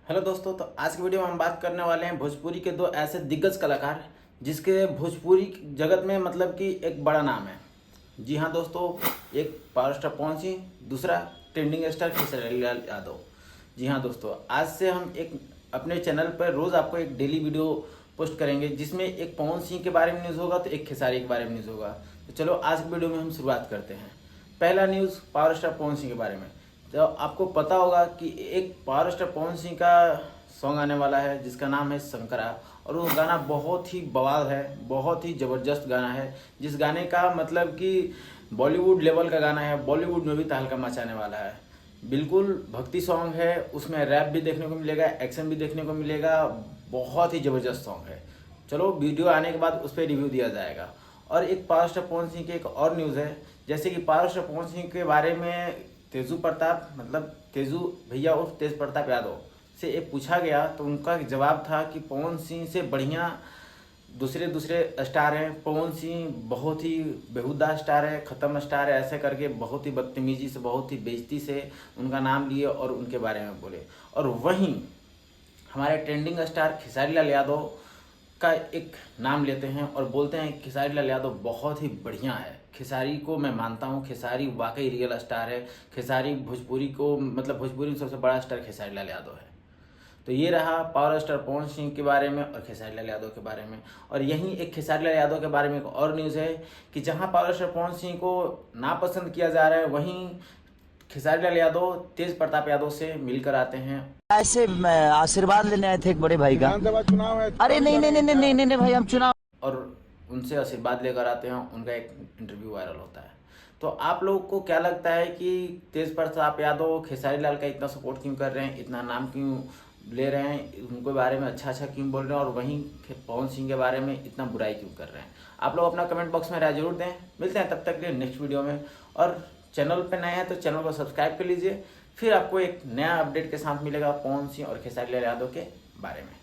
Hello दोस्तों, तो आज की वीडियो में हम बात करने वाले हैं भोजपुरी के दो ऐसे दिग्गज कलाकार जिसके भोजपुरी जगत में मतलब कि एक बड़ा नाम है। जी हाँ दोस्तों, एक पावर स्टार पवन सिंह, दूसरा ट्रेंडिंग स्टार खेसारी लाल यादव। जी हाँ दोस्तों, आज से हम एक अपने चैनल पर रोज़ आपको एक डेली वीडियो पोस्ट करेंगे जिसमें एक पवन सिंह के बारे में न्यूज़ होगा तो एक खेसारी के बारे में न्यूज़ होगा। तो चलो आज की वीडियो में हम शुरुआत करते हैं। पहला news power star Pawan Singh के बारे में। तो आपको पता होगा कि एक पावर स्टार पवन सिंह का सॉन्ग आने वाला है जिसका नाम है शंकरा, और वो गाना बहुत ही बवाल है, बहुत ही ज़बरदस्त गाना है। जिस गाने का मतलब कि बॉलीवुड लेवल का गाना है, बॉलीवुड में भी तहलका मचाने वाला है। बिल्कुल भक्ति सॉन्ग है, उसमें रैप भी देखने को मिलेगा, एक्शन भी देखने को मिलेगा, बहुत ही ज़बरदस्त सॉन्ग है। चलो वीडियो आने के बाद उस पर रिव्यू दिया जाएगा। और एक पावर स्टार पवन सिंह की एक और न्यूज़ है, जैसे कि पावर स्टार पवन सिंह के बारे में तेजू प्रताप मतलब तेजू भैया उर्फ तेज प्रताप यादव से एक पूछा गया तो उनका जवाब था कि पवन सिंह से बढ़िया दूसरे स्टार हैं। पवन सिंह बहुत ही बेहुदा स्टार है, ख़त्म स्टार है, ऐसे करके बहुत ही बदतमीजी से, बहुत ही बेइज्जती से उनका नाम लिए और उनके बारे में बोले। और वहीं हमारे ट्रेंडिंग स्टार खेसारी लाल यादव का एक नाम लेते हैं और बोलते हैं खेसारी लाल यादव बहुत ही बढ़िया है। खेसारी को मैं मानता हूँ, खेसारी वाकई रियल स्टार है। खेसारी भोजपुरी को मतलब भोजपुरी में सबसे बड़ा स्टार खेसारी लाल यादव है। तो ये रहा पावर स्टार पवन सिंह के बारे में और खेसारी लाल यादव के बारे में। और यहीं एक खेसारी लाल यादव के बारे में एक और न्यूज़ है कि जहाँ पावर स्टार पवन सिंह को नापसंद किया जा रहा है, वहीं खेसारी लाल यादव तेज प्रताप यादव से मिलकर आते हैं। ऐसे आशीर्वाद लेने आए थे एक बड़े भाई का। विधानसभा चुनाव है। अरे नहीं नहीं नहीं नहीं नहीं नहीं नहीं भाई, हम चुनाव और उनसे आशीर्वाद लेकर आते हैं, उनका एक इंटरव्यू वायरल होता है। तो आप लोगों को क्या लगता है कि तेज प्रताप यादव खेसारी लाल का इतना सपोर्ट क्यों कर रहे हैं, इतना नाम क्यों ले रहे हैं, उनके बारे में अच्छा क्यों बोल रहे हैं, और वहीं पवन सिंह के बारे में इतना बुराई क्यों कर रहे हैं? आप लोग अपना कमेंट बॉक्स में राय जरूर दें। मिलते हैं तब तक के लिए नेक्स्ट वीडियो में। और चैनल पर नए हैं तो चैनल को सब्सक्राइब कर लीजिए, फिर आपको एक नया अपडेट के साथ मिलेगा पवन सिंह और खेसारी लाल यादव के बारे में।